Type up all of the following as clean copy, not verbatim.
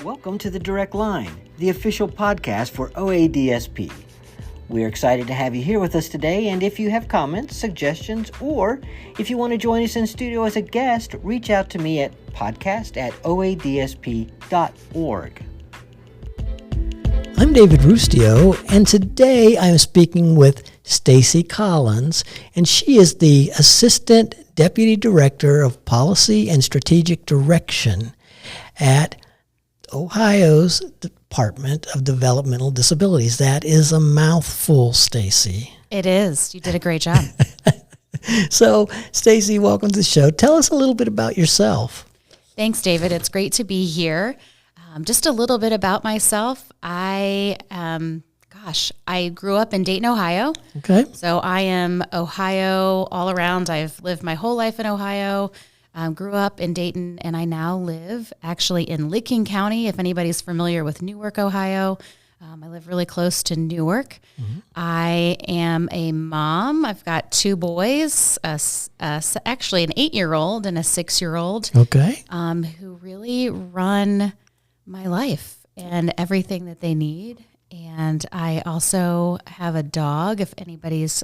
Welcome to the Direct Line, the official podcast for OADSP. We're excited to have you here with us today, and if you have comments, suggestions, or if you want to join us in studio as a guest, reach out to me at podcast@oadsp.org. I'm David Rustio, and today I'm speaking with Stacy Collins, and she is the Assistant Deputy Director of Policy and Strategic Direction at Ohio's Department of Developmental Disabilities. That is a mouthful, Stacy. It is. You did a great job. So, Stacy, welcome to the show. Tell us a little bit about yourself. Thanks, David. It's great to be here. Just a little bit about myself. I grew up in Dayton, Ohio. Okay. So I am Ohio all around. I've lived my whole life in Ohio. Grew up in Dayton, and I now live actually in Licking County, if anybody's familiar with Newark, Ohio. I live really close to Newark. Mm-hmm. I am a mom. I've got two boys, actually an 8-year-old and a 6-year-old. Okay. Who really run my life and everything that they need. And I also have a dog, if anybody's,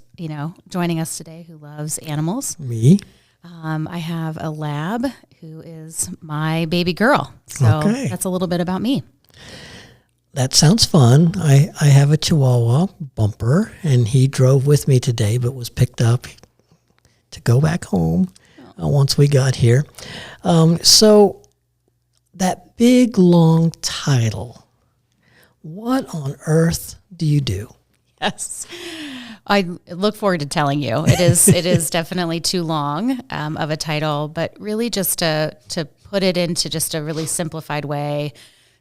joining us today who loves animals. Me. I have a lab who is my baby girl. So That's a little bit about me. That sounds fun. I have a Chihuahua, Bumper, and he drove with me today but was picked up to go back home once we got here. So that big, long title, what on earth do you do? Yes. I look forward to telling you. It is definitely too long of a title, but really just to put it into just a really simplified way.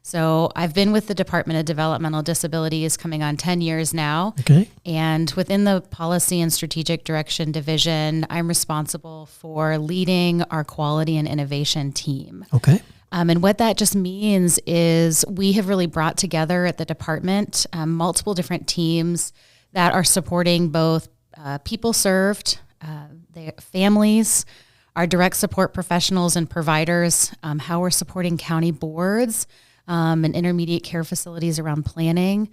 So I've been with the Department of Developmental Disabilities coming on 10 years now. Okay. And within the Policy and Strategic Direction Division, I'm responsible for leading our quality and innovation team. Okay. And what that just means is we have really brought together at the department multiple different teams that are supporting both people served, their families, our direct support professionals and providers, how we're supporting county boards and intermediate care facilities around planning,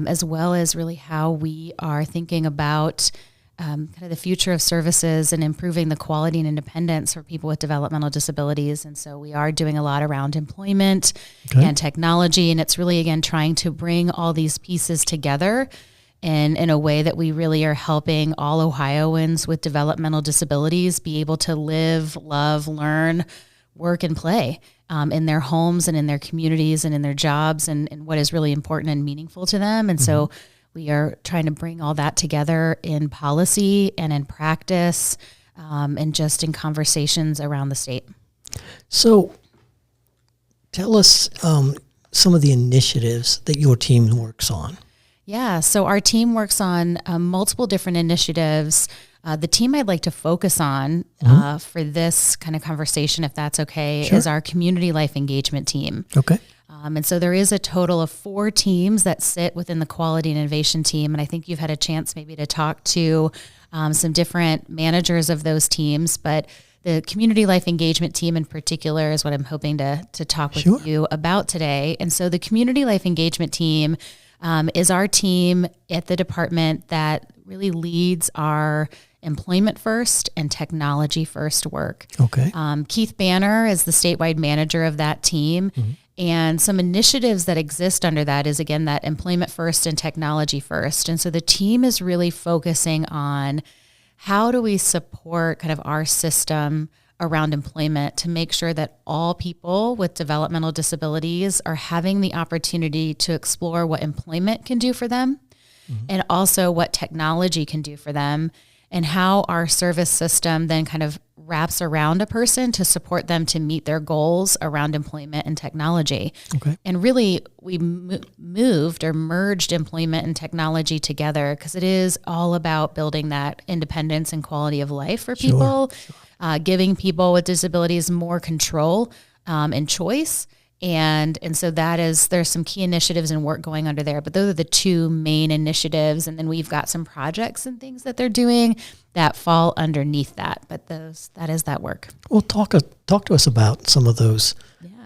as well as really how we are thinking about kind of the future of services and improving the quality and independence for people with developmental disabilities. And so we are doing a lot around employment and technology, and it's really, again, trying to bring all these pieces together in a way that we really are helping all Ohioans with developmental disabilities be able to live, love, learn, work, and play in their homes and in their communities and in their jobs and what is really important and meaningful to them. And so we are trying to bring all that together in policy and in practice and just in conversations around the state. So tell us some of the initiatives that your team works on. Yeah, so our team works on multiple different initiatives. The team I'd like to focus on for this kind of conversation, if that's okay, is our community life engagement team. Okay. And so there is a total of 4 teams that sit within the quality and innovation team. And I think you've had a chance maybe to talk to some different managers of those teams. But the community life engagement team in particular is what I'm hoping to talk with you about today. And so the community life engagement team is our team at the department that really leads our employment first and technology first work. Okay. Keith Banner is the statewide manager of that team. And some initiatives that exist under that is, again, that employment first and technology first. And so the team is really focusing on how do we support kind of our system around employment to make sure that all people with developmental disabilities are having the opportunity to explore what employment can do for them and also what technology can do for them, and how our service system then kind of wraps around a person to support them to meet their goals around employment and technology. Okay. And really, we moved or merged employment and technology together because it is all about building that independence and quality of life for people, giving people with disabilities more control and choice. And so there's some key initiatives and work going under there, but those are the 2 main initiatives. And then we've got some projects and things that they're doing that fall underneath that, but that is that work. Well, talk to us about some of those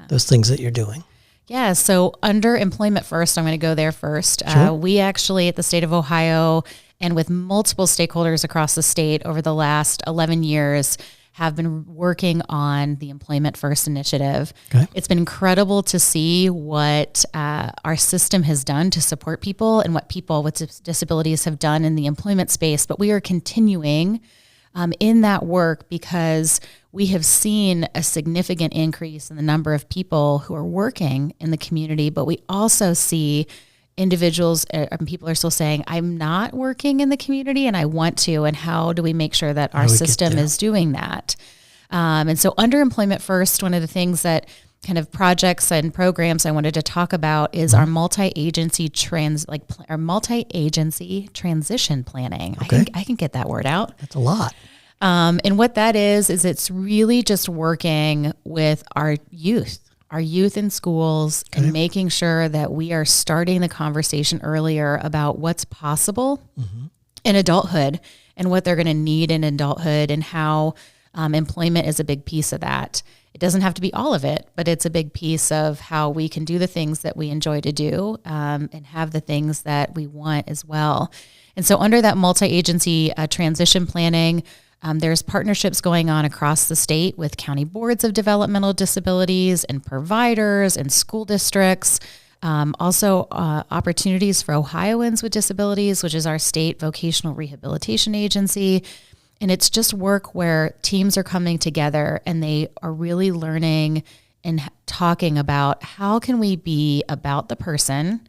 things that you're doing. Yeah, so under Employment First, I'm going to go there first. Sure. We actually, at the state of Ohio, and with multiple stakeholders across the state over the last 11 years, have been working on the Employment First initiative. Okay. It's been incredible to see what our system has done to support people and what people with disabilities have done in the employment space. But we are continuing in that work because we have seen a significant increase in the number of people who are working in the community, but we also see individuals and people are still saying, I'm not working in the community and I want to, and how do we make sure that our system is doing that? And so under Employment First, one of the things that kind of projects and programs I wanted to talk about is our multi-agency transition planning. Okay. I can get that word out. That's a lot. And what that is it's really just working with our youth in schools and making sure that we are starting the conversation earlier about what's possible in adulthood and what they're going to need in adulthood and how employment is a big piece of that. It doesn't have to be all of it, but it's a big piece of how we can do the things that we enjoy to do and have the things that we want as well. And so under that multi-agency transition planning, there's partnerships going on across the state with county boards of developmental disabilities and providers and school districts. Also opportunities for Ohioans with disabilities, which is our state vocational rehabilitation agency. And it's just work where teams are coming together and they are really learning and talking about how can we be about the person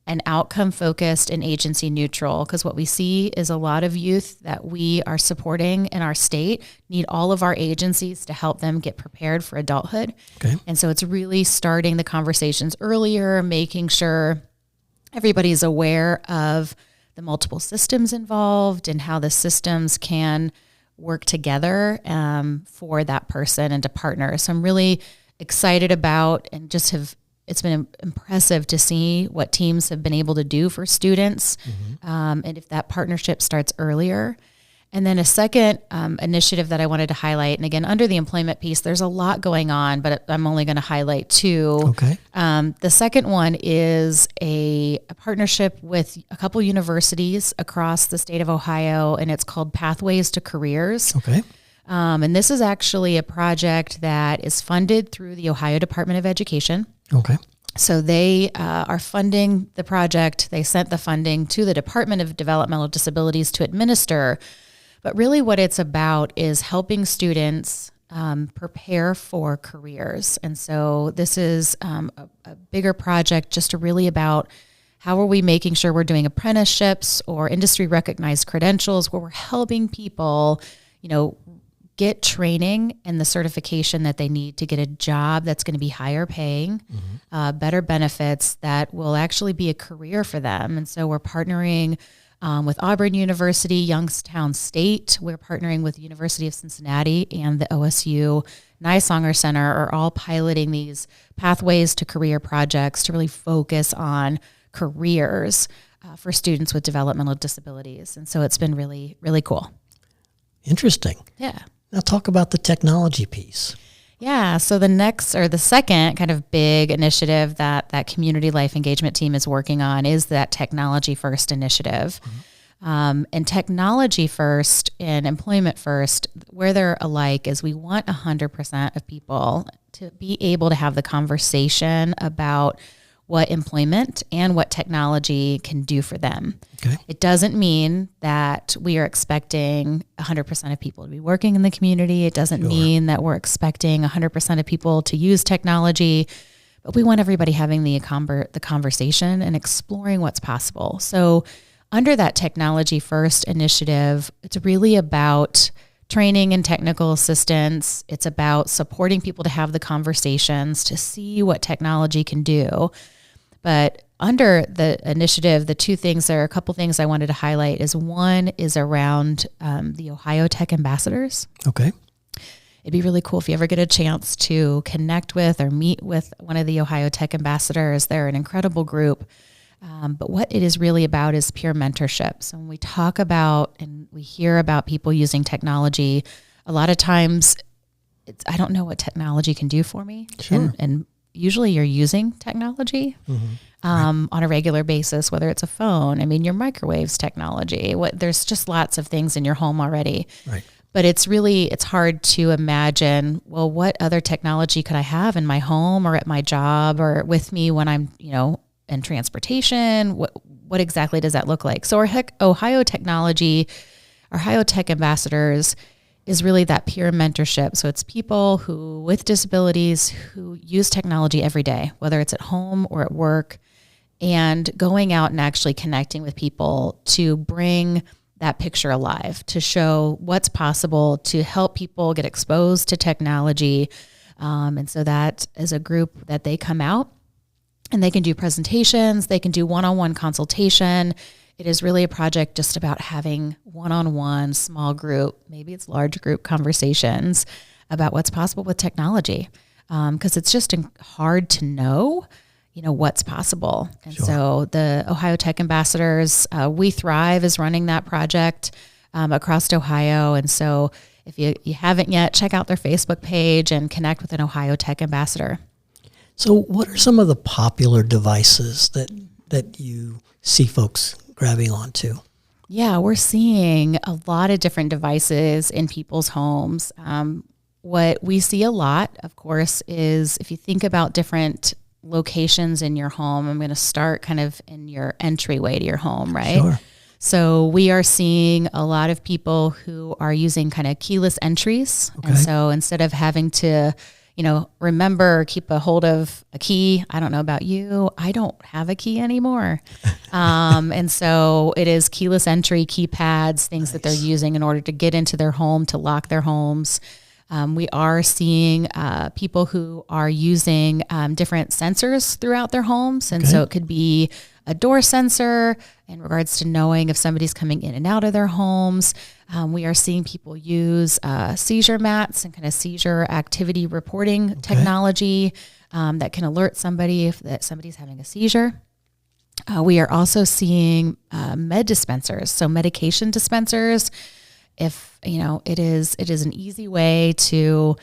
and outcome focused and agency neutral. Because what we see is a lot of youth that we are supporting in our state need all of our agencies to help them get prepared for adulthood. Okay. And so it's really starting the conversations earlier, making sure everybody's aware of the multiple systems involved and how the systems can work together for that person and to partner. So I'm really excited about and just it's been impressive to see what teams have been able to do for students and if that partnership starts earlier. And then a second initiative that I wanted to highlight, and again, under the employment piece, there's a lot going on, but I'm only going to highlight two. Okay. The second one is a partnership with a couple universities across the state of Ohio, and it's called Pathways to Careers. Okay. And this is actually a project that is funded through the Ohio Department of Education. Okay. So they are funding the project. They sent the funding to the Department of Developmental Disabilities to administer. But really what it's about is helping students prepare for careers. And so this is a bigger project just really about how are we making sure we're doing apprenticeships or industry recognized credentials where we're helping people, get training and the certification that they need to get a job that's going to be higher paying, better benefits that will actually be a career for them. And so we're partnering with Auburn University, Youngstown State. We're partnering with the University of Cincinnati and the OSU Nysonger Center are all piloting these pathways to career projects to really focus on careers for students with developmental disabilities. And so it's been really, really cool. Interesting. Yeah. Now talk about the technology piece. Yeah. So the second kind of big initiative that community life engagement team is working on is that Technology First initiative. And Technology First and Employment First, where they're alike, is we want 100% of people to be able to have the conversation about what employment and what technology can do for them. Okay. It doesn't mean that we are expecting 100% of people to be working in the community. It doesn't mean that we're expecting 100% of people to use technology, but we want everybody having the conversation and exploring what's possible. So under that Technology First initiative, it's really about training and technical assistance. It's about supporting people to have the conversations to see what technology can do. But under the initiative, there are a couple things I wanted to highlight. One is around the Ohio Tech Ambassadors. Okay. It'd be really cool if you ever get a chance to connect with or meet with one of the Ohio Tech Ambassadors. They're an incredible group. But what it is really about is peer mentorship. So when we talk about and we hear about people using technology, a lot of times I don't know what technology can do for me. Sure. And usually you're using technology on a regular basis, whether it's a phone. I mean, your microwaves technology. There's just lots of things in your home already. Right. But it's hard to imagine, well, what other technology could I have in my home or at my job or with me when I'm, in transportation? What exactly does that look like? So our Ohio Tech Ambassadors is really that peer mentorship. So it's people who with disabilities who use technology every day, whether it's at home or at work, and going out and actually connecting with people to bring that picture alive, to show what's possible, to help people get exposed to technology. And so that is a group that they come out and they can do presentations, they can do one-on-one consultation. It is really a project just about having one-on-one, small group, maybe it's large group conversations about what's possible with technology. Because it's just hard to know, what's possible. And so the Ohio Tech Ambassadors, We Thrive is running that project across Ohio. And so if you haven't yet, check out their Facebook page and connect with an Ohio Tech Ambassador. So what are some of the popular devices that you see folks grabbing onto? Yeah, we're seeing a lot of different devices in people's homes. What we see a lot, of course, is if you think about different locations in your home, I'm going to start kind of in your entryway to your home, right? Sure. So we are seeing a lot of people who are using kind of keyless entries. Okay. And so instead of having to, remember, keep a hold of a key. I don't know about you. I don't have a key anymore. And so it is keyless entry, keypads, things that they're using in order to get into their home, to lock their homes. We are seeing people who are using different sensors throughout their homes. And so it could be a door sensor in regards to knowing if somebody's coming in and out of their homes. We are seeing people use seizure mats and kind of seizure activity reporting technology that can alert somebody that somebody's having a seizure. We are also seeing med dispensers, so medication dispensers. If, it is an easy way to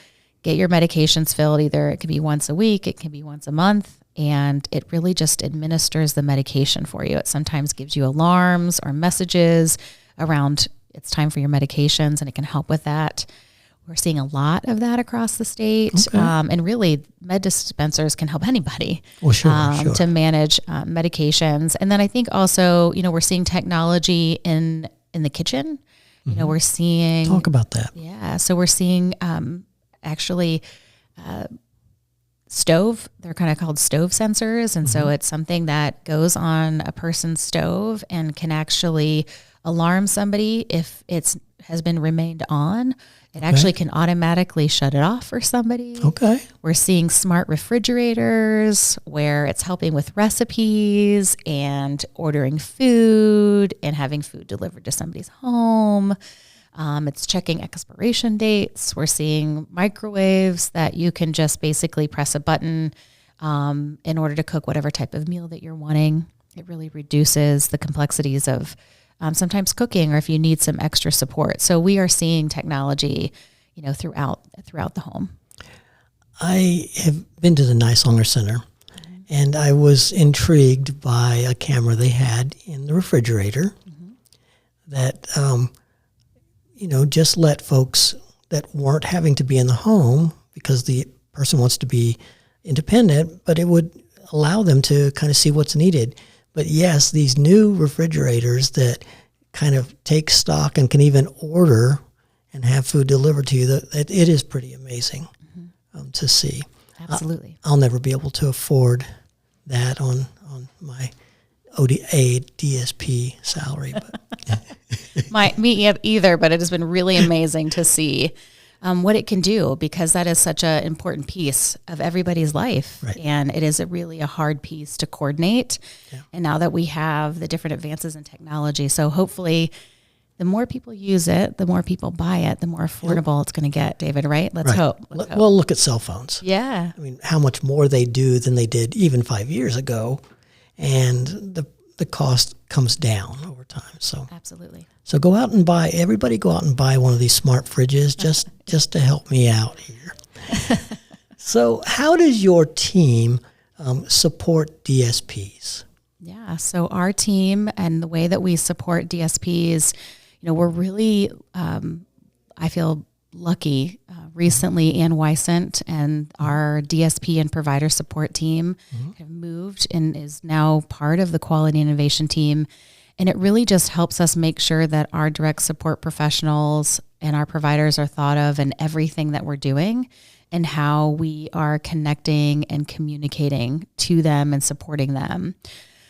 get your medications filled. Either it could be once a week, it can be once a month, and it really just administers the medication for you. It sometimes gives you alarms or messages around it's time for your medications, and it can help with that. We're seeing a lot of that across the state. And really, med dispensers can help anybody to manage medications. And then I think also, we're seeing technology in the kitchen. We're seeing... Talk about that. Yeah. So we're seeing stove. They're kind of called stove sensors. And so it's something that goes on a person's stove and can actually alarm somebody if has been remained on. It actually can automatically shut it off for somebody. Okay. We're seeing smart refrigerators where it's helping with recipes and ordering food and having food delivered to somebody's home. It's checking expiration dates. We're seeing microwaves that you can just basically press a button in order to cook whatever type of meal that you're wanting. It really reduces the complexities of sometimes cooking, or if you need some extra support. So we are seeing technology, throughout the home. I have been to the Nislonger Center, and I was intrigued by a camera they had in the refrigerator that, just let folks that weren't having to be in the home because the person wants to be independent, but it would allow them to kind of see what's needed. But yes, these new refrigerators that kind of take stock and can even order and have food delivered to you, it is pretty amazing to see. Absolutely. I'll never be able to afford that on my DSP salary. But. Me either, but it has been really amazing to see what it can do, because that is such an important piece of everybody's life. Right. And it is really a hard piece to coordinate. Yeah. And now that we have the different advances in technology, so hopefully the more people use it, the more people buy it, the more affordable it's going to get, David, right? Let's hope. Well, look at cell phones. Yeah. I mean, how much more they do than they did even 5 years ago. And the cost comes down over time. So absolutely. So everybody go out and buy one of these smart fridges just to help me out here. So how does your team support DSPs? Yeah, so our team and the way that we support DSPs, we're really, I feel lucky. Recently, Ann Wysant and our DSP and provider support team have moved and is now part of the quality innovation team. And it really just helps us make sure that our direct support professionals and our providers are thought of in everything that we're doing and how we are connecting and communicating to them and supporting them.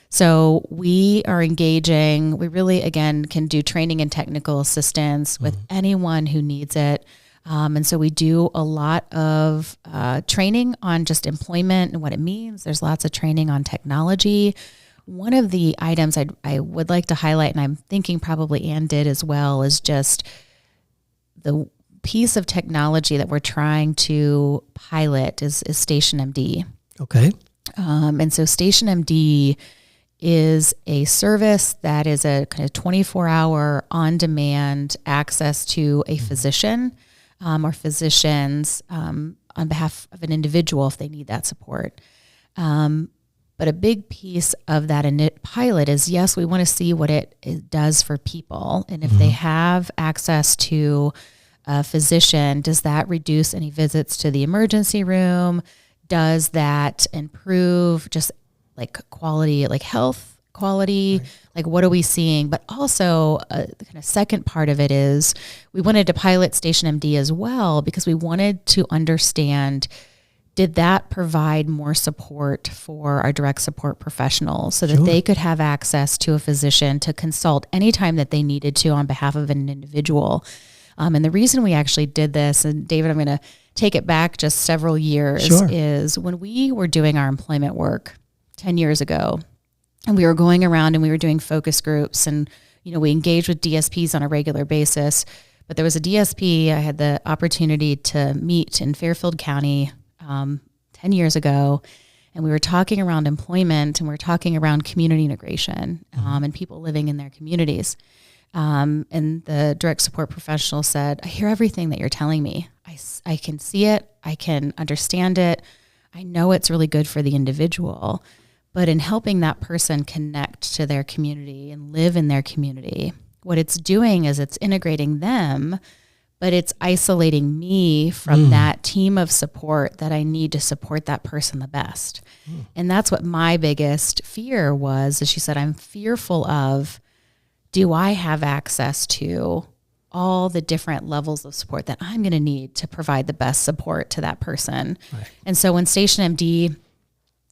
So we are engaging, we really, again, can do training and technical assistance with anyone who needs it. And so we do a lot of training on just employment and what it means. There's lots of training on technology. One of the items I would like to highlight, and I'm thinking probably Ann did as well, is just the piece of technology that we're trying to pilot is StationMD. Okay. And so StationMD is a service that is a kind of 24-hour on-demand access to a physician or physicians on behalf of an individual if they need that support. But a big piece of that pilot is, yes, we want to see what it does for people. And if they have access to a physician, does that reduce any visits to the emergency room? Does that improve just like quality, like health quality? Right. Like what are we seeing? But also the kind of second part of it is we wanted to pilot StationMD as well because we wanted to understand, did that provide more support for our direct support professionals so that they could have access to a physician to consult anytime that they needed to on behalf of an individual? And the reason we actually did this, and David, I'm going to take it back just several years, is when we were doing our employment work 10 years ago, and we were going around and we were doing focus groups and, we engaged with DSPs on a regular basis. But there was a DSP I had the opportunity to meet in Fairfield County 10 years ago, and we were talking around employment and we were talking around community integration and people living in their communities. And the direct support professional said, I hear everything that you're telling me. I can see it. I can understand it. I know it's really good for the individual, but in helping that person connect to their community and live in their community, what it's doing is it's integrating them, but it's isolating me from that team of support that I need to support that person the best. And that's what my biggest fear was, is she said, I'm fearful of, do I have access to all the different levels of support that I'm going to need to provide the best support to that person? Right. And so when StationMD,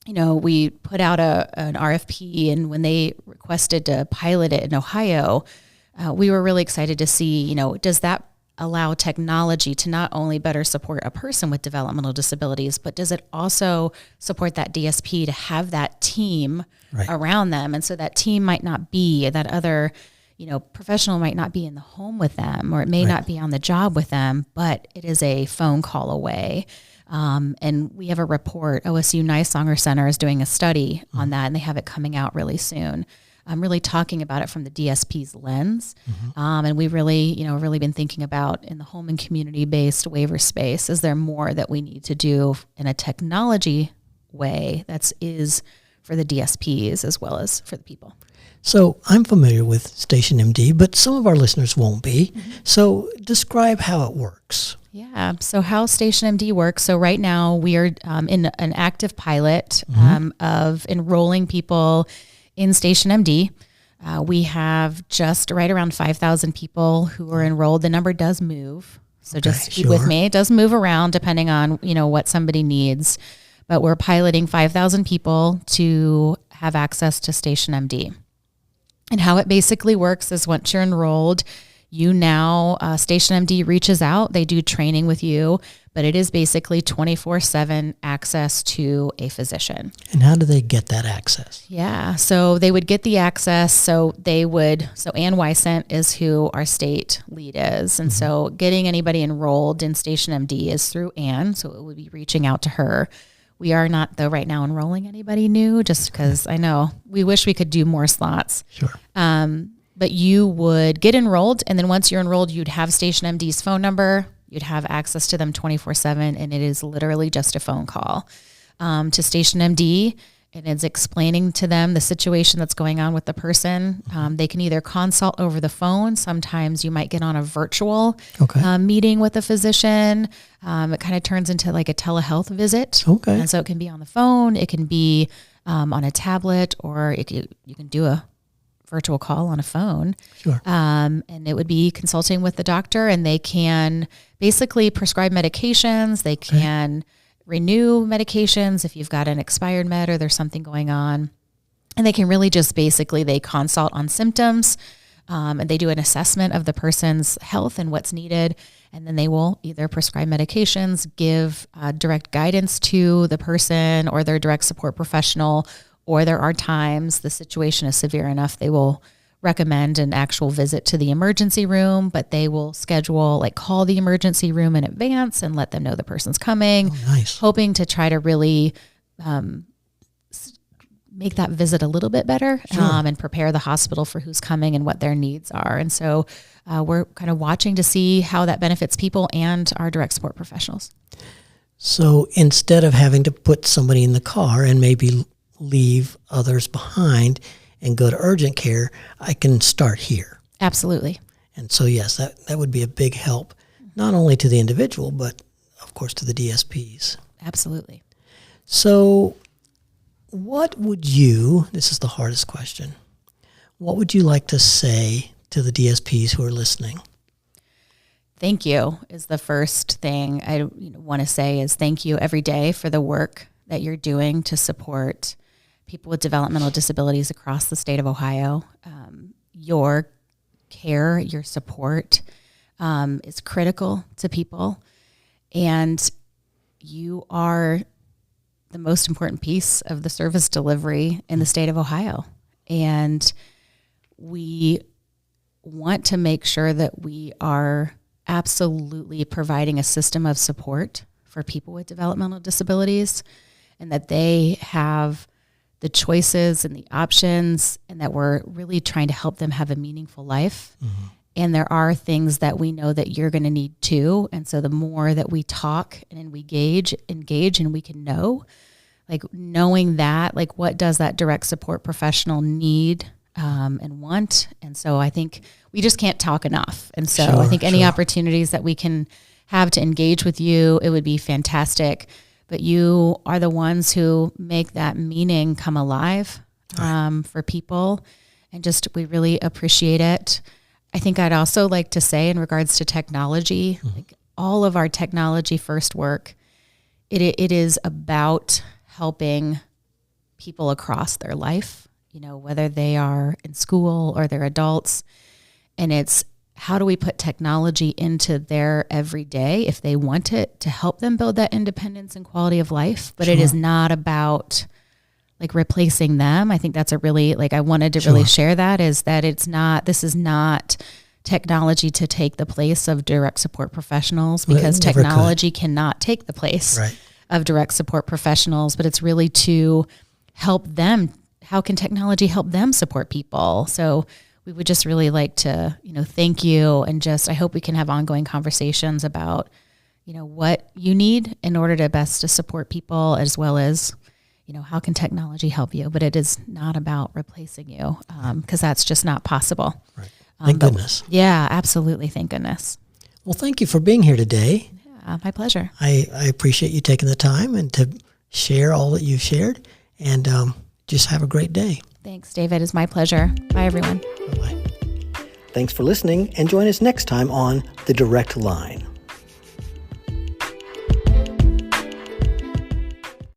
we put out an RFP, and when they requested to pilot it in Ohio, we were really excited to see, does that allow technology to not only better support a person with developmental disabilities, but does it also support that DSP to have that team around them? And so that team might not be, that other, professional might not be in the home with them, or it may not be on the job with them, but it is a phone call away. And we have a report, OSU NYSOnger Center is doing a study on that, and they have it coming out really soon. I'm really talking about it from the DSP's lens. And we've really, really been thinking about in the home and community-based waiver space, is there more that we need to do in a technology way that is for the DSPs as well as for the people? So I'm familiar with StationMD, but some of our listeners won't be. So describe how it works. Yeah. So how StationMD works. So right now we are in an active pilot of enrolling people in StationMD. We have just right around 5,000 people who are enrolled. The number does move. So just keep with me. It does move around depending on, what somebody needs. But we're piloting 5,000 people to have access to StationMD. And how it basically works is once you're enrolled, StationMD reaches out. They do training with you, but it is basically 24/7 access to a physician. And how do they get that access? Yeah, so they would get the access. So Ann Wysant is who our state lead is. And so getting anybody enrolled in StationMD is through Ann. So it would be reaching out to her. We are not, though, right now enrolling anybody new, just because I know we wish we could do more slots. Sure. But you would get enrolled, and then once you're enrolled, you'd have StationMD's phone number. You'd have access to them 24/7, and it is literally just a phone call to Station MD, and it's explaining to them the situation that's going on with the person. They can either consult over the phone. Sometimes you might get on a virtual meeting with a physician. It kind of turns into like a telehealth visit. Okay. And so it can be on the phone. It can be on a tablet, or you can do a virtual call on a phone. Sure. And it would be consulting with the doctor, and they can basically prescribe medications. They can renew medications if you've got an expired med or there's something going on. And they can really just basically, they consult on symptoms, and they do an assessment of the person's health and what's needed. And then they will either prescribe medications, give direct guidance to the person or their direct support professional, or there are times the situation is severe enough, they will recommend an actual visit to the emergency room, but they will schedule, like call the emergency room in advance and let them know the person's coming, hoping to try to really make that visit a little bit better, and prepare the hospital for who's coming and what their needs are. And so we're kind of watching to see how that benefits people and our direct support professionals. So instead of having to put somebody in the car and maybe leave others behind and go to urgent care, I can start here. Absolutely. And so, yes, that would be a big help, not only to the individual, but of course to the DSPs. Absolutely. So what would you, this is the hardest question, what would you like to say to the DSPs who are listening? Thank you is the first thing I want to say is thank you every day for the work that you're doing to support people with developmental disabilities across the state of Ohio. Your care, your support is critical to people, and you are the most important piece of the service delivery in the state of Ohio. And we want to make sure that we are absolutely providing a system of support for people with developmental disabilities, and that they have the choices and the options, and that we're really trying to help them have a meaningful life. Mm-hmm. And there are things that we know that you're going to need too. And so the more that we talk and we engage and we can know, like knowing that, like what does that direct support professional need and want? And so I think we just can't talk enough. And so I think any opportunities that we can have to engage with you, it would be fantastic. But you are the ones who make that meaning come alive for people. And just, we really appreciate it. I think I'd also like to say in regards to technology, like all of our technology first work, it is about helping people across their life, whether they are in school or they're adults. And it's, how do we put technology into their everyday if they want it to help them build that independence and quality of life? But it is not about like replacing them. I think that's a really, like I wanted to really share that, is that this is not technology to take the place of direct support professionals, because technology cannot take the place of direct support professionals, but it's really to help them. How can technology help them support people? So we would just really like to, thank you. And just, I hope we can have ongoing conversations about, what you need in order to best to support people, as well as, how can technology help you? But it is not about replacing you, because that's just not possible. Right. Thank goodness. Yeah, absolutely. Thank goodness. Well, thank you for being here today. Yeah, my pleasure. I appreciate you taking the time and to share all that you've shared, and just have a great day. Thanks, David. It's my pleasure. Bye, everyone. Bye-bye. Thanks for listening, and join us next time on The Direct Line.